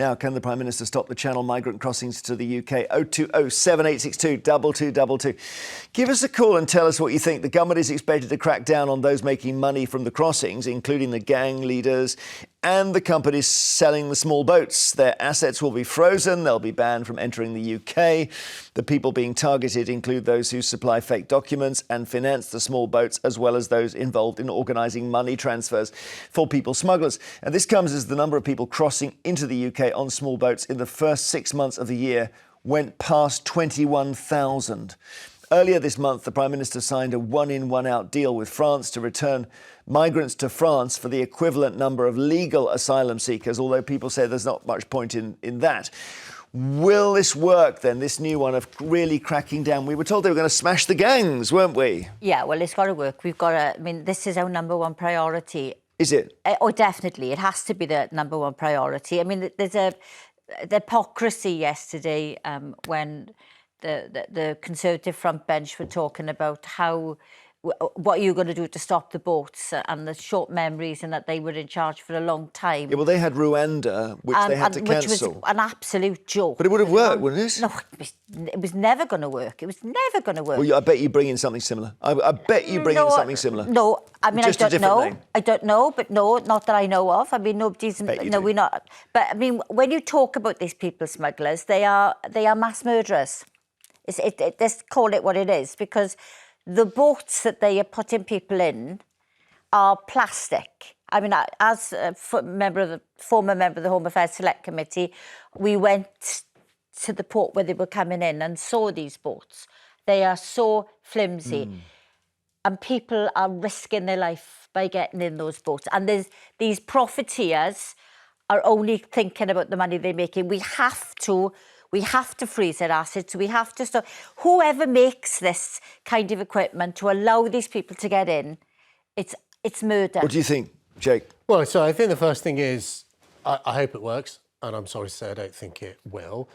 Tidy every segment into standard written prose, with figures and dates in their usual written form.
Now, can the Prime Minister stop the Channel migrant crossings to the UK? 020 7862 2222. Give us a call and tell us what you think. The government is expected to crack down on those making money from the crossings, including the gang leaders and the companies selling the small boats. Their assets will be frozen. They'll be banned from entering the UK. The people being targeted include those who supply fake documents and finance the small boats, as well as those involved in organising money transfers for people smugglers. And this comes as the number of people crossing into the UK on small boats in the first 6 months of the year went past 21,000. Earlier this month, the Prime Minister signed a one-in, one-out deal with France to return migrants to France for the equivalent number of legal asylum seekers, although people say there's not much point in that. Will this work then, this new one of really cracking down? We were told they were going to smash the gangs, weren't we? Yeah, well, it's got to work. We've got to, I mean, this is our number one priority. Is it? Oh, definitely. It has to be the number one priority. I mean, there's the hypocrisy yesterday when the Conservative front bench were talking about what are you going to do to stop the boats and the short memories and that they were in charge for a long time. Yeah, well, they had Rwanda, which they had to cancel. Which was an absolute joke. But it would have worked, wouldn't it? No, it was never going to work. It was never going to work. Well, I bet you bring in something similar. I bet you bring in something similar. No, I mean, just I don't know. Name. I don't know, but no, not that I know of. I mean, nobody's... No, we're not. But, I mean, when you talk about these people smugglers, they are mass murderers. Let's call it what it is, because the boats that they are putting people in are plastic. I mean, as a former member of the Home Affairs Select Committee, we went to the port where they were coming in and saw these boats. They are so flimsy. And people are risking their life by getting in those boats. And these profiteers are only thinking about the money they're making. We have to freeze their assets. We have to stop. Whoever makes this kind of equipment to allow these people to get in, it's murder. What do you think, Jake? Well, so I think the first thing is, I hope it works, and I'm sorry to say I don't think it will.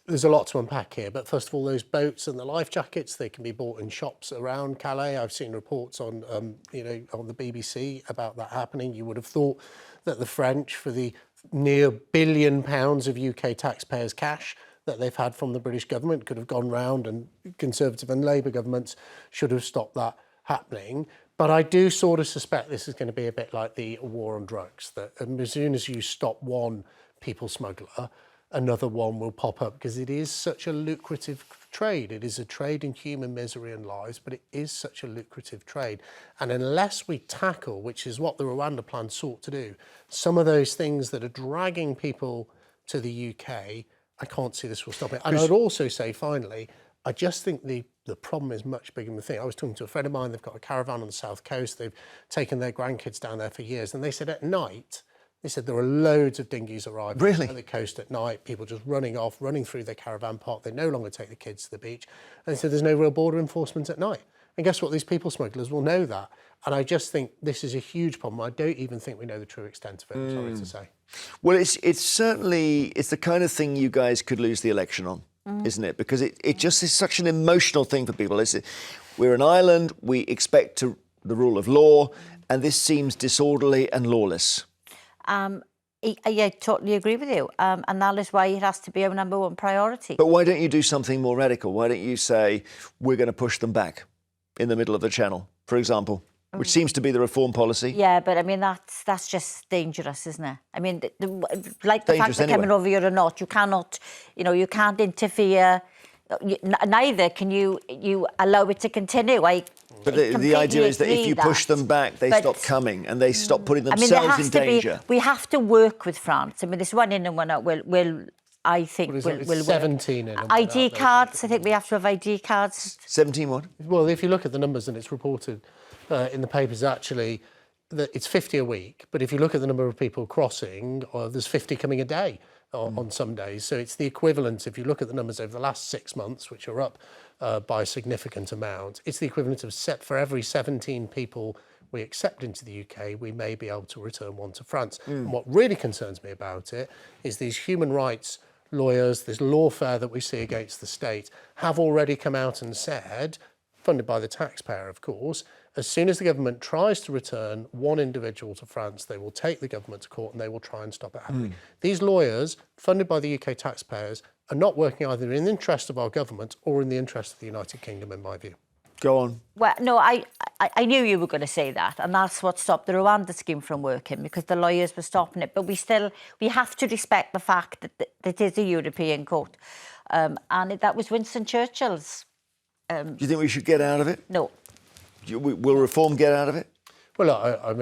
There's a lot to unpack here, but first of all, those boats and the life jackets, they can be bought in shops around Calais. I've seen reports on, on the BBC about that happening. You would have thought that the French, for the near £1 billion of UK taxpayers' cash that they've had from the British government, could have gone round, and Conservative and Labour governments should have stopped that happening. But I do sort of suspect this is going to be a bit like the war on drugs, that as soon as you stop one people smuggler, another one will pop up, because it is such a lucrative trade. It is a trade in human misery and lives, but it is such a lucrative trade. And unless we tackle, which is what the Rwanda plan sought to do, some of those things that are dragging people to the UK, I can't see this will stop it. And I'd also say, finally, I just think the problem is much bigger than the thing. I was talking to a friend of mine, they've got a caravan on the south coast, they've taken their grandkids down there for years, and they said at night, they said there are loads of dinghies arriving at the coast at night, people just running off, running through their caravan park. They no longer take the kids to the beach. And they said there's no real border enforcement at night. And guess what? These people smugglers will know that. And I just think this is a huge problem. I don't even think we know the true extent of it, I'm sorry to say. Well, it's certainly the kind of thing you guys could lose the election on, isn't it? Because it just is such an emotional thing for people. We're an island, we expect the rule of law, and this seems disorderly and lawless. I totally agree with you. And that is why it has to be our number one priority. But why don't you do something more radical? Why don't you say, we're going to push them back in the middle of the channel, for example, which seems to be the reform policy? Yeah, but I mean, that's just dangerous, isn't it? I mean, like the fact they're coming over here or not, you cannot, you can't interfere. Neither can you allow it to continue. But the idea is that if you push them back, they stop coming and they stop putting themselves in danger. We have to work with France. I mean, this one in and one out will I think will 17 in. ID cards. I think we have to have ID cards. 17 what? Well, if you look at the numbers, and it's reported in the papers actually, that it's 50 a week. But if you look at the number of people crossing, there's 50 coming a day on some days. So it's the equivalent, if you look at the numbers over the last 6 months, which are up by a significant amount, it's the equivalent of for every 17 people we accept into the UK, we may be able to return one to France. And what really concerns me about it is these human rights lawyers, this lawfare that we see against the state, have already come out and said, funded by the taxpayer, of course, As soon as the government tries to return one individual to France, they will take the government to court and they will try and stop it happening. These lawyers, funded by the UK taxpayers, are not working either in the interest of our government or in the interest of the United Kingdom, in my view. Go on. Well, no, I knew you were going to say that, and that's what stopped the Rwanda scheme from working, because the lawyers were stopping it. But we have to respect the fact that it is a European court, and that was Winston Churchill's. Do you think we should get out of it? No. Will Reform get out of it? Well, I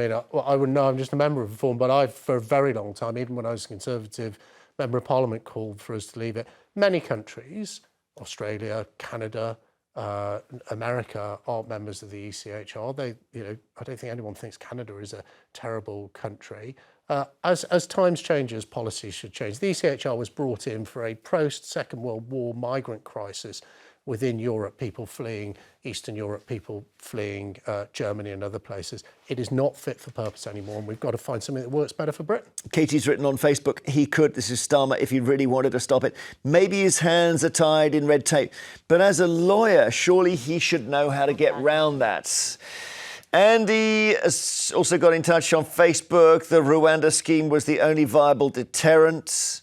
wouldn't know. I'm just a member of Reform, but for a very long time, even when I was a Conservative member of Parliament, called for us to leave it. Many countries, Australia, Canada, America, aren't members of the ECHR. I don't think anyone thinks Canada is a terrible country. As times change, as policies should change. The ECHR was brought in for a post-Second World War migrant crisis within Europe, people fleeing Eastern Europe, people fleeing Germany and other places. It is not fit for purpose anymore, and we've got to find something that works better for Britain. Katie's written on Facebook, he could, this is Starmer, if he really wanted to stop it. Maybe his hands are tied in red tape, but as a lawyer, surely he should know how to get round that. Andy has also got in touch on Facebook. The Rwanda scheme was the only viable deterrent.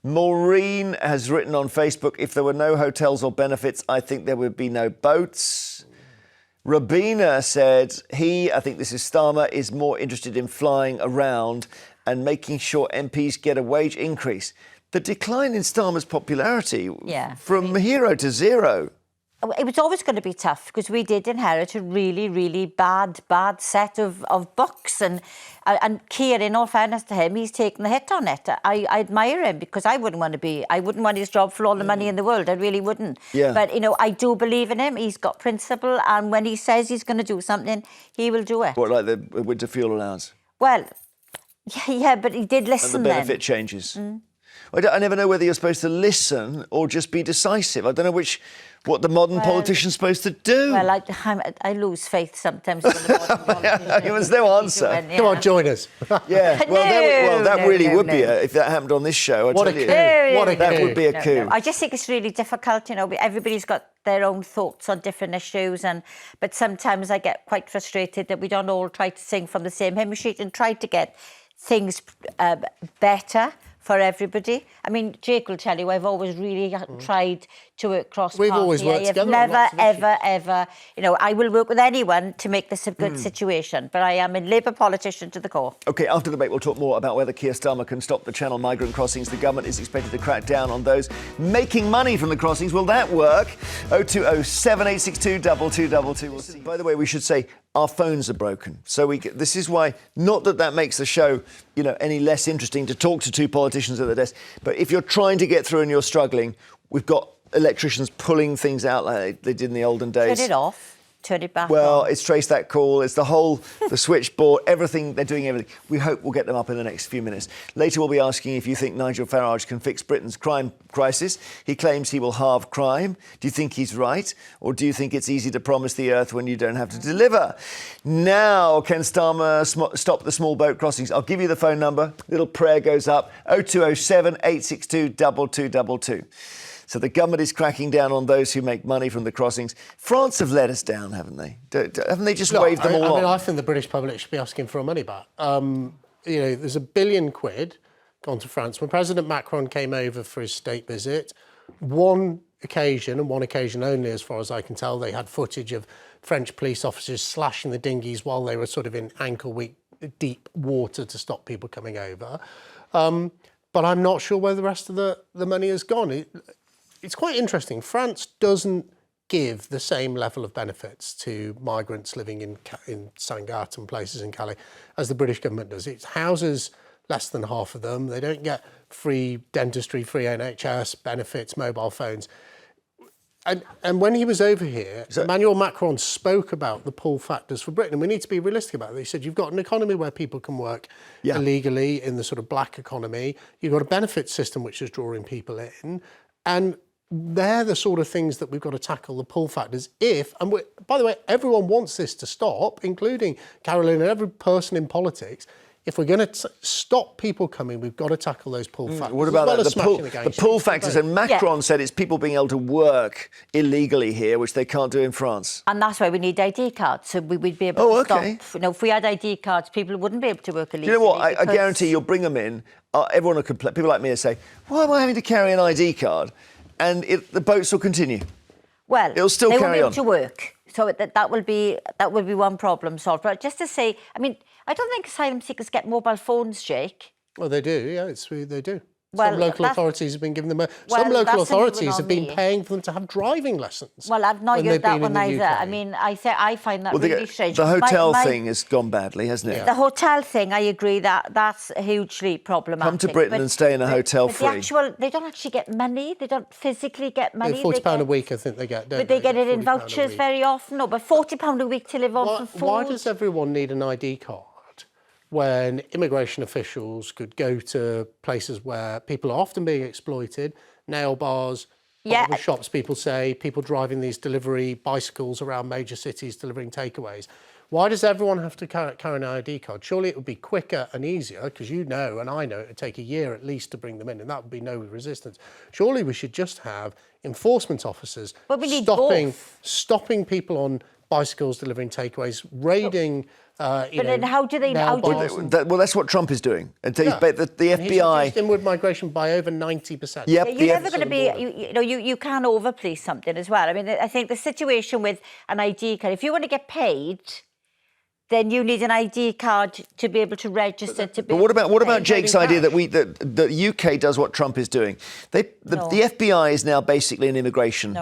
Maureen has written on Facebook, if there were no hotels or benefits, I think there would be no boats. Rabina said I think this is Starmer, is more interested in flying around and making sure MPs get a wage increase. The decline in Starmer's popularity from hero to zero. It was always going to be tough, because we did inherit a really, really bad set of books. And Keir, in all fairness to him, he's taken the hit on it. I admire him, because I wouldn't want his job for all the money in the world. I really wouldn't. Yeah. But, I do believe in him. He's got principle. And when he says he's going to do something, he will do it. What, like the winter fuel allowance? Well, yeah, but he did listen and the benefit changes. I never know whether you're supposed to listen or just be decisive. I don't know what the modern politician's supposed to do. Well, I lose faith sometimes. There's no answer. Come on, join us. Yeah, that really would be if that happened on this show. What a coup. That would be a coup. I just think it's really difficult. Everybody's got their own thoughts on different issues, but sometimes I get quite frustrated that we don't all try to sing from the same hymn sheet and try to get things better for everybody. I mean, Jake will tell you, I've always really tried to work cross-party. We've always worked together. Never, ever, I will work with anyone to make this a good situation, but I am a Labour politician to the core. OK, after the debate, we'll talk more about whether Keir Starmer can stop the Channel migrant crossings. The government is expected to crack down on those making money from the crossings. Will that work? 020 7862 2222. We'll see. By the way, we should say our phones are broken. So this is why, not that makes the show, any less interesting to talk to two politicians at the desk, but if you're trying to get through and you're struggling, we've got electricians pulling things out like they did in the olden days. Turn it off. Turn it back on. It's trace that call. It's the switchboard, everything. They're doing everything. We hope we'll get them up in the next few minutes. Later, we'll be asking if you think Nigel Farage can fix Britain's crime crisis. He claims he will halve crime. Do you think he's right? Or do you think it's easy to promise the earth when you don't have to deliver? Now, can Starmer stop the small boat crossings? I'll give you the phone number. Little prayer goes up. 0207 862 2222. So the government is cracking down on those who make money from the crossings. France have let us down, haven't they? Haven't they just waved them all on? I think the British public should be asking for our money back. There's £1 billion gone to France. When President Macron came over for his state visit, one occasion, and one occasion only, as far as I can tell, they had footage of French police officers slashing the dinghies while they were sort of in ankle-deep water to stop people coming over. But I'm not sure where the rest of the money has gone. It's quite interesting. France doesn't give the same level of benefits to migrants living in Sangatte and places in Calais as the British government does. It houses less than half of them. They don't get free dentistry, free NHS, benefits, mobile phones. And when he was over here, Emmanuel Macron spoke about the pull factors for Britain. And we need to be realistic about it. He said, you've got an economy where people can work illegally in the sort of black economy. You've got a benefit system which is drawing people in. And they're the sort of things that we've got to tackle, the pull factors. By the way, everyone wants this to stop, including Carolyn and every person in politics. if we're going to stop people coming, we've got to tackle those pull factors. What about as well as the pull factors? And Macron said it's people being able to work illegally here, which they can't do in France. And that's why we need ID cards. So we would be able to stop. You know, if we had ID cards, people wouldn't be able to work illegally. You know what? I guarantee you'll bring them in. Everyone will complain. People like me will say, "Why am I having to carry an ID card?" And the boats will continue. Well, it'll still they carry on. won't be able to work. So that will be one problem solved. But just to say, I mean, I don't think asylum seekers get mobile phones, Jake. Well, they do. Yeah, they do. Well, some local authorities have been giving them. Some local authorities have been paying for them to have driving lessons. Well, I've not heard that one either. I mean, I find that really strange. The hotel thing has gone badly, hasn't it? Yeah. The hotel thing, I agree that's hugely problematic. Come to Britain and stay in a hotel free. They don't actually get money. They don't physically get money. £40 a week, I think they get. But they get it in vouchers very often. No, but £40 a week to live on for food. Why does everyone need an ID card when immigration officials could go to places where people are often being exploited, nail bars, barber shops, people say, people driving these delivery bicycles around major cities delivering takeaways? Why does everyone have to carry an ID card? Surely it would be quicker and easier, because you know and I know it would take a year at least to bring them in, and that would be no resistance. Surely we should just have enforcement officers stopping people on bicycles delivering takeaways, raiding... but then how do they... Well, that's what Trump is doing. The FBI... He's reduced inward migration by over 90%. Yep, you're never going to be... You can over-police something as well. I mean, I think the situation with an ID card, if you want to get paid, then you need an ID card to be able to register to be... But what about Jake's idea that the UK does what Trump is doing? The FBI is now basically an immigration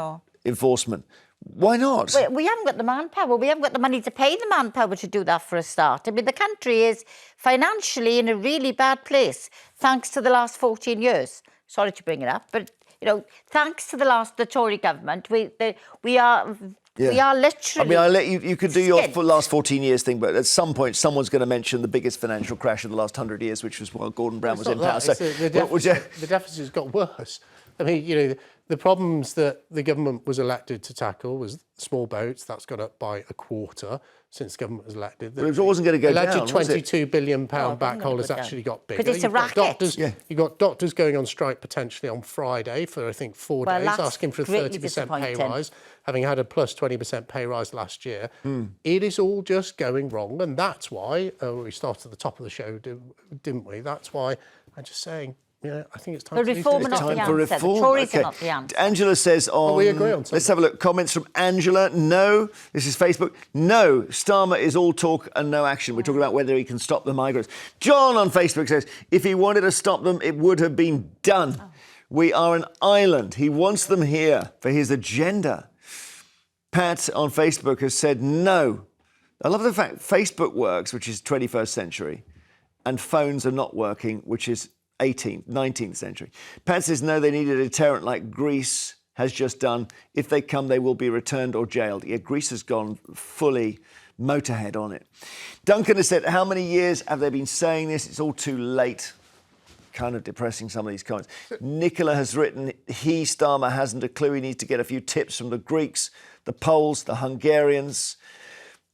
enforcement. Why not? We haven't got the manpower. We haven't got the money to pay the manpower to do that for a start. I mean, the country is financially in a really bad place, thanks to the last 14 years. Sorry to bring it up, but, thanks to the Tory government, we are literally... I mean, you could do your last 14 years thing, but at some point, someone's going to mention the biggest financial crash of the last 100 years, which was while Gordon Brown was in power. So the deficit's got worse. I mean, the problems that the government was elected to tackle was small boats. That's gone up by a quarter since the government was elected. But it wasn't going to go down, was it? £22 billion back hole has actually got bigger. Because it's a racket. You've got doctors going on strike potentially on Friday for, I think, 4 days, asking for a 30% pay rise, having had a plus 20% pay rise last year. It is all just going wrong. And that's why, we started at the top of the show, didn't we? That's why I'm just saying... Yeah, I think it's time for reform. The Tories are not the answer. Angela says we agree on something. Let's have a look. Comments from Angela. No, this is Facebook. No, Starmer is all talk and no action. We're talking about whether he can stop the migrants. John on Facebook says, if he wanted to stop them, it would have been done. We are an island. He wants them here for his agenda. Pat on Facebook has said no. I love the fact Facebook works, which is 21st century, and phones are not working, which is 18th, 19th century. Pat says, no, they need a deterrent like Greece has just done. If they come, they will be returned or jailed. Yeah, Greece has gone fully motorhead on it. Duncan has said, how many years have they been saying this? It's all too late. Kind of depressing, some of these comments. Nicola has written, Starmer hasn't a clue. He needs to get a few tips from the Greeks, the Poles, the Hungarians.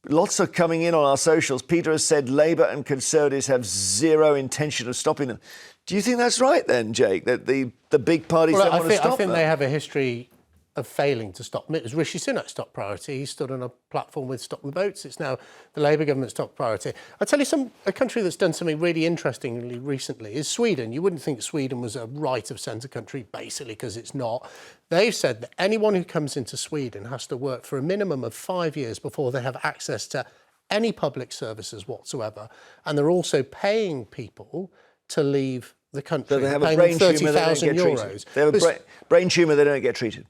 Lots are coming in on our socials. Peter has said Labour and Conservatives have zero intention of stopping them. Do you think that's right then, Jake, that the big parties don't want to stop them? I think they have a history of failing to stop them. It was Rishi Sunak's top priority. He stood on a platform with Stop the Boats. It's now the Labour government's top priority. I'll tell you a country that's done something really interestingly recently is Sweden. You wouldn't think Sweden was a right-of-centre country, basically, because it's not. They've said that anyone who comes into Sweden has to work for a minimum of 5 years before they have access to any public services whatsoever. And they're also paying people to leave the country. So they have a brain tumour, they don't get treated. They have a brain tumour, they don't get treated.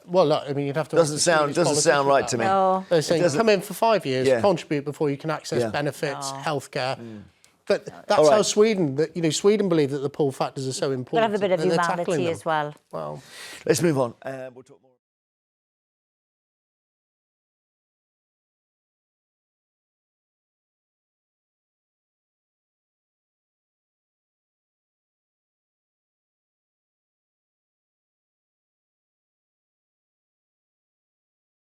Well, look, I mean, you'd have to... Doesn't sound right to me. No. They're saying, come in for 5 years, contribute before you can access benefits, healthcare. But that's how Sweden believe that the pull factors are so important. But have a bit of humanity as well. Well, let's move on. We'll talk more.